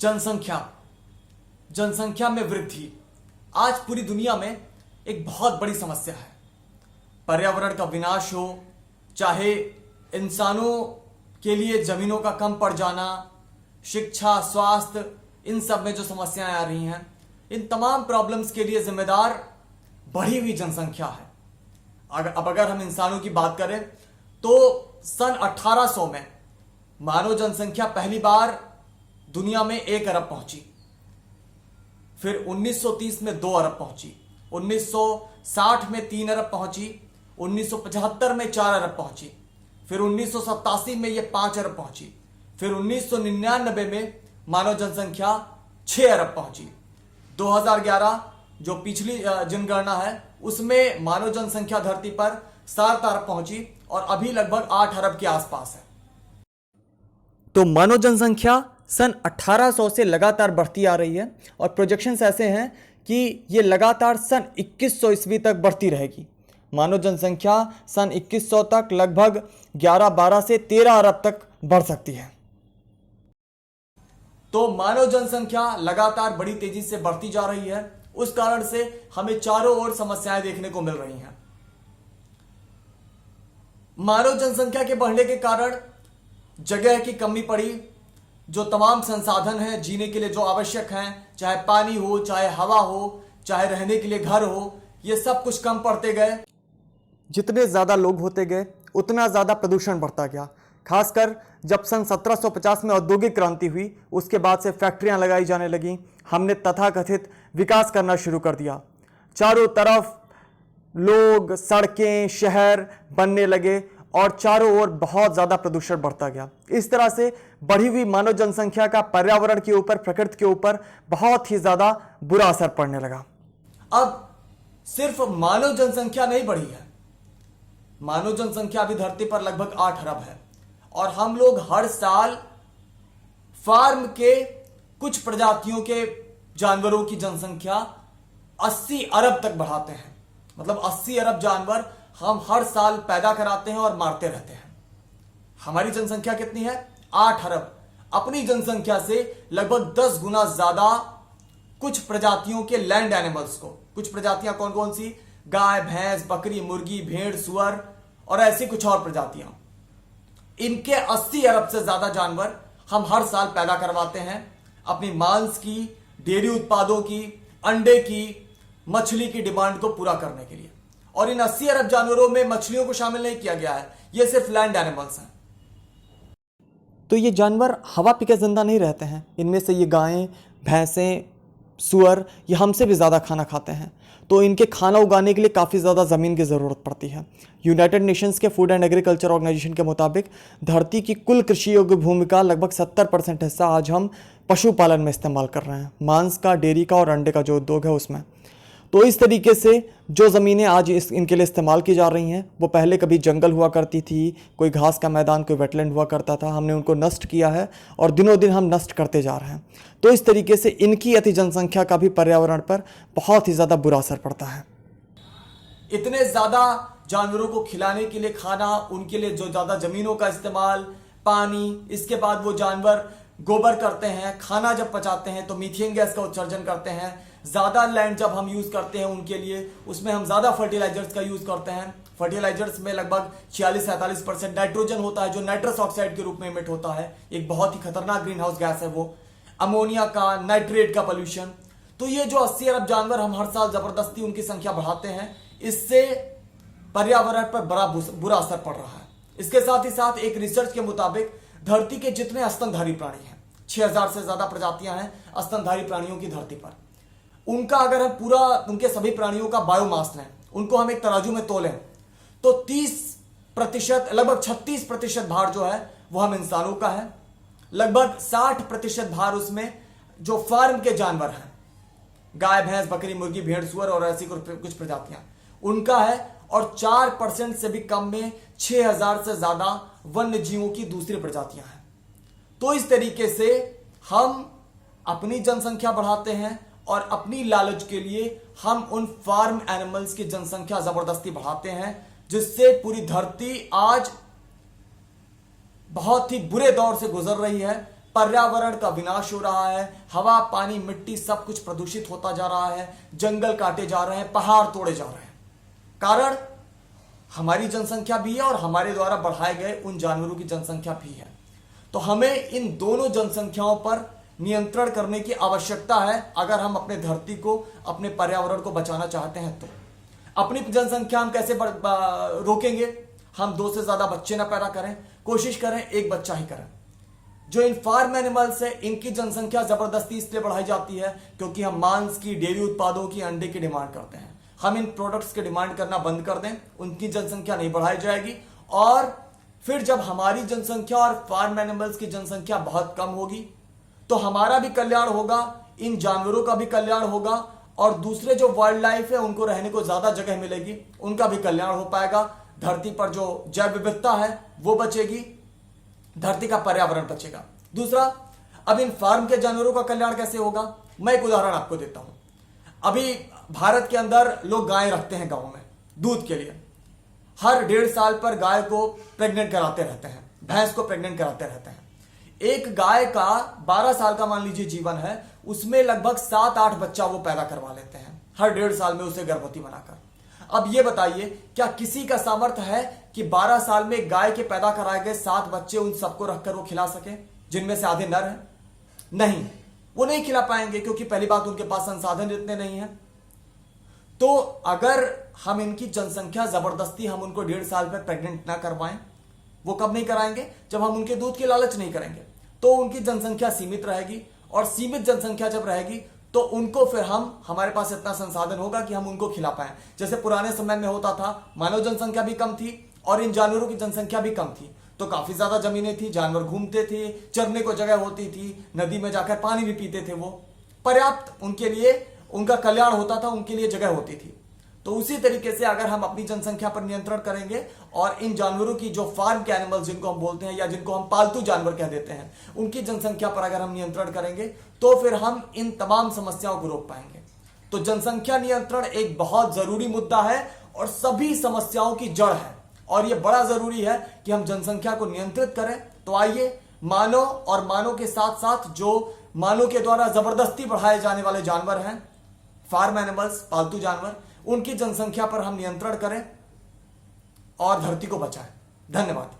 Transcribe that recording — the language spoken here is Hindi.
जनसंख्या जनसंख्या में वृद्धि आज पूरी दुनिया में एक बहुत बड़ी समस्या है। पर्यावरण का विनाश हो, चाहे इंसानों के लिए जमीनों का कम पड़ जाना, शिक्षा, स्वास्थ्य, इन सब में जो समस्याएं आ रही हैं, इन तमाम प्रॉब्लम्स के लिए जिम्मेदार बढ़ी हुई जनसंख्या है। अगर हम इंसानों की बात करें तो सन 1800 में मानव जनसंख्या पहली बार दुनिया में 1 अरब पहुंची, फिर 1930 में 2 अरब पहुंची, 1960 में 3 अरब पहुंची, 1975 में 4 अरब पहुंची, फिर 1987 में ये 5 अरब पहुंची, फिर 1999 में मानव जनसंख्या 6 अरब पहुंची। 2011 जो पिछली जनगणना है उसमें मानव जनसंख्या धरती पर 7 अरब पहुंची और अभी लगभग 8 अरब के आसपास है। तो मानव जनसंख्या सन 1800 से लगातार बढ़ती आ रही है और प्रोजेक्शंस ऐसे हैं कि ये लगातार सन 2100 ईस्वी तक बढ़ती रहेगी। मानव जनसंख्या सन 2100 तक लगभग 11-12 से 13 अरब तक बढ़ सकती है। तो मानव जनसंख्या लगातार बड़ी तेजी से बढ़ती जा रही है, उस कारण से हमें चारों ओर समस्याएं देखने को मिल रही हैं। मानव जनसंख्या के बढ़ने के कारण जगह की कमी पड़ी। जो तमाम संसाधन हैं जीने के लिए जो आवश्यक हैं, चाहे पानी हो, चाहे हवा हो, चाहे रहने के लिए घर हो, ये सब कुछ कम पड़ते गए। जितने ज़्यादा लोग होते गए उतना ज़्यादा प्रदूषण बढ़ता गया। खासकर जब सन 1750 में औद्योगिक क्रांति हुई, उसके बाद से फैक्ट्रियां लगाई जाने लगीं, हमने तथाकथित विकास करना शुरू कर दिया। चारों तरफ लोग, सड़कें, शहर बनने लगे और चारों ओर बहुत ज़्यादा प्रदूषण बढ़ता गया। इस तरह से बढ़ी हुई मानव जनसंख्या का पर्यावरण के ऊपर, प्रकृति के ऊपर बहुत ही ज़्यादा बुरा असर पड़ने लगा। अब सिर्फ मानव जनसंख्या नहीं बढ़ी है, मानव जनसंख्या अभी धरती पर लगभग 8 अरब है और हम लोग हर साल फार्म के कुछ प्रजातियों के जानवरों की जनसंख्या 80 अरब तक बढ़ाते हैं। मतलब 80 अरब जानवर हम हर साल पैदा कराते हैं और मारते रहते हैं। हमारी जनसंख्या कितनी है? 8 अरब। अपनी जनसंख्या से लगभग 10 गुना ज्यादा कुछ प्रजातियों के लैंड एनिमल्स को, कुछ प्रजातियां कौन कौन सी? गाय, भैंस, बकरी, मुर्गी, भेड़, सुअर और ऐसी कुछ और प्रजातियां। इनके 80 अरब से ज्यादा जानवर हम हर साल पैदा करवाते हैं अपनी मांस की, डेयरी उत्पादों की, अंडे की, मछली की डिमांड को पूरा करने के लिए। और इन 80 अरब जानवरों में मछलियों को शामिल नहीं किया गया है, ये सिर्फ लैंड एनिमल्स हैं। तो ये जानवर हवा पी के जिंदा नहीं रहते हैं। इनमें से ये गायें, भैंसें, सुअर ये हमसे भी ज़्यादा खाना खाते हैं, तो इनके खाना उगाने के लिए काफ़ी ज़्यादा ज़मीन की ज़रूरत पड़ती है। यूनाइटेड नेशंस के फूड एंड एग्रीकल्चर ऑर्गेनाइजेशन के मुताबिक धरती की कुल कृषि योग्य भूमि का लगभग 70% हिस्सा आज हम पशुपालन में इस्तेमाल कर रहे हैं, मांस का, डेयरी का और अंडे का जो उद्योग है उसमें। तो इस तरीके से जो ज़मीनें आज इनके लिए इस्तेमाल की जा रही हैं, वो पहले कभी जंगल हुआ करती थी, कोई घास का मैदान, कोई वेटलैंड हुआ करता था, हमने उनको नष्ट किया है और दिनों दिन हम नष्ट करते जा रहे हैं। तो इस तरीके से इनकी अति जनसंख्या का भी पर्यावरण पर बहुत ही ज़्यादा बुरा असर पड़ता है। इतने ज़्यादा जानवरों को खिलाने के लिए खाना, उनके लिए जो ज़्यादा ज़मीनों का इस्तेमाल, पानी, इसके बाद वो जानवर गोबर करते हैं, खाना जब पचाते हैं तो मीथेन गैस का उत्सर्जन करते हैं। ज़्यादा लैंड जब हम यूज़ करते हैं उनके लिए, उसमें हम ज़्यादा फर्टिलाइजर्स का यूज़ करते हैं। फर्टिलाइजर्स में लगभग 46-47% नाइट्रोजन होता है जो नाइट्रस ऑक्साइड के रूप में इमिट होता है। एक बहुत ही खतरनाक ग्रीन हाउस गैस है वो। अमोनिया का, नाइट्रेट का पॉल्यूशन। तो ये जो 80 अरब जानवर हम हर साल ज़बरदस्ती उनकी संख्या बढ़ाते हैं, इससे पर्यावरण पर बड़ा बुरा असर पड़ रहा है। इसके साथ ही साथ एक रिसर्च के मुताबिक धरती के जितने स्तनधारी प्राणी हैं, 6000 से ज्यादा प्रजातियां हैं स्तनधारी प्राणियों की धरती पर, उनका अगर हम पूरा उनके सभी प्राणियों का बायोमास लें, उनको हम एक तराजू में तोलें, तो 30%, लगभग 36% भार जो है वो हम इंसानों का है। लगभग 60% भार उसमें जो फार्म के जानवर हैं, गाय, भैंस, बकरी, मुर्गी, भेड़, सुअर और ऐसी कुछ प्रजातियां, उनका है। और 4% से भी कम में 6000 से ज्यादा वन्य जीवों की दूसरी प्रजातियां हैं। तो इस तरीके से हम अपनी जनसंख्या बढ़ाते हैं और अपनी लालच के लिए हम उन फार्म एनिमल्स की जनसंख्या जबरदस्ती बढ़ाते हैं, जिससे पूरी धरती आज बहुत ही बुरे दौर से गुजर रही है। पर्यावरण का विनाश हो रहा है, हवा पानी मिट्टी सब कुछ प्रदूषित होता जा रहा है, जंगल काटे जा रहे हैं, पहाड़ तोड़े जा रहे हैं। कारण हमारी जनसंख्या भी है और हमारे द्वारा बढ़ाए गए उन जानवरों की जनसंख्या भी है। तो हमें इन दोनों जनसंख्याओं पर नियंत्रण करने की आवश्यकता है अगर हम अपने धरती को, अपने पर्यावरण को बचाना चाहते हैं। तो अपनी जनसंख्या हम कैसे रोकेंगे? हम 2 से ज्यादा बच्चे ना पैदा करें, कोशिश करें 1 बच्चा ही करें। जो इन फार्म एनिमल्स है इनकी जनसंख्या जबरदस्ती इसलिए बढ़ाई जाती है क्योंकि हम मांस की, डेयरी उत्पादों की, अंडे की डिमांड करते हैं। हम इन प्रोडक्ट्स की डिमांड करना बंद कर दें, उनकी जनसंख्या नहीं बढ़ाई जाएगी। और फिर जब हमारी जनसंख्या और फार्म एनिमल्स की जनसंख्या बहुत कम होगी तो हमारा भी कल्याण होगा, इन जानवरों का भी कल्याण होगा और दूसरे जो वाइल्ड लाइफ है उनको रहने को ज्यादा जगह मिलेगी, उनका भी कल्याण हो पाएगा। धरती पर जो जैव विविधता है वो बचेगी, धरती का पर्यावरण बचेगा। दूसरा, अब इन फार्म के जानवरों का कल्याण कैसे होगा? मैं एक उदाहरण आपको देता हूं। अभी भारत के अंदर लोग गाय रखते हैं गांव में दूध के लिए। हर 1.5 साल पर गाय को प्रेग्नेंट कराते रहते हैं, भैंस को प्रेग्नेंट कराते रहते हैं। एक गाय का 12 साल का मान लीजिए जीवन है, उसमें लगभग 7-8 बच्चा वो पैदा करवा लेते हैं हर 1.5 साल में उसे गर्भवती बनाकर। अब ये बताइए, क्या किसी का सामर्थ्य है कि 12 साल में गाय के पैदा कराए गए 7 बच्चे उन सबको रखकर वो खिला सके, जिनमें से आधे नर हैं? नहीं, वो नहीं खिला पाएंगे क्योंकि पहली बात उनके पास संसाधन इतने नहीं हैं। तो अगर हम इनकी जनसंख्या जबरदस्ती हम उनको 1.5 साल पर प्रेग्नेंट ना करवाएं, वो कब नहीं कराएंगे? जब हम उनके दूध की लालच नहीं करेंगे, तो उनकी जनसंख्या सीमित रहेगी और सीमित जनसंख्या जब रहेगी तो उनको फिर हमारे पास इतना संसाधन होगा कि हम उनको खिला पाएं। जैसे पुराने समय में होता था, मानव जनसंख्या भी कम थी और इन जानवरों की जनसंख्या भी कम थी, तो काफी ज्यादा जमीनें थी, जानवर घूमते थे, चरने को जगह होती थी, नदी में जाकर पानी भी पीते थे, वो पर्याप्त उनके लिए, उनका कल्याण होता था, उनके लिए जगह होती थी। तो उसी तरीके से अगर हम अपनी जनसंख्या पर नियंत्रण करेंगे और इन जानवरों की, जो फार्म के एनिमल्स जिनको हम बोलते हैं या जिनको हम पालतू जानवर कह देते हैं, उनकी जनसंख्या पर अगर हम नियंत्रण करेंगे तो फिर हम इन तमाम समस्याओं को रोक पाएंगे। तो जनसंख्या नियंत्रण एक बहुत जरूरी मुद्दा है और सभी समस्याओं की जड़ है और यह बड़ा जरूरी है कि हम जनसंख्या को नियंत्रित करें। तो आइए, मानव और मानव के साथ साथ जो मानव के द्वारा जबरदस्ती बढ़ाए जाने वाले जानवर हैं, फार्म एनिमल्स, पालतू जानवर, उनकी जनसंख्या पर हम नियंत्रण करें और धरती को बचाएं। धन्यवाद।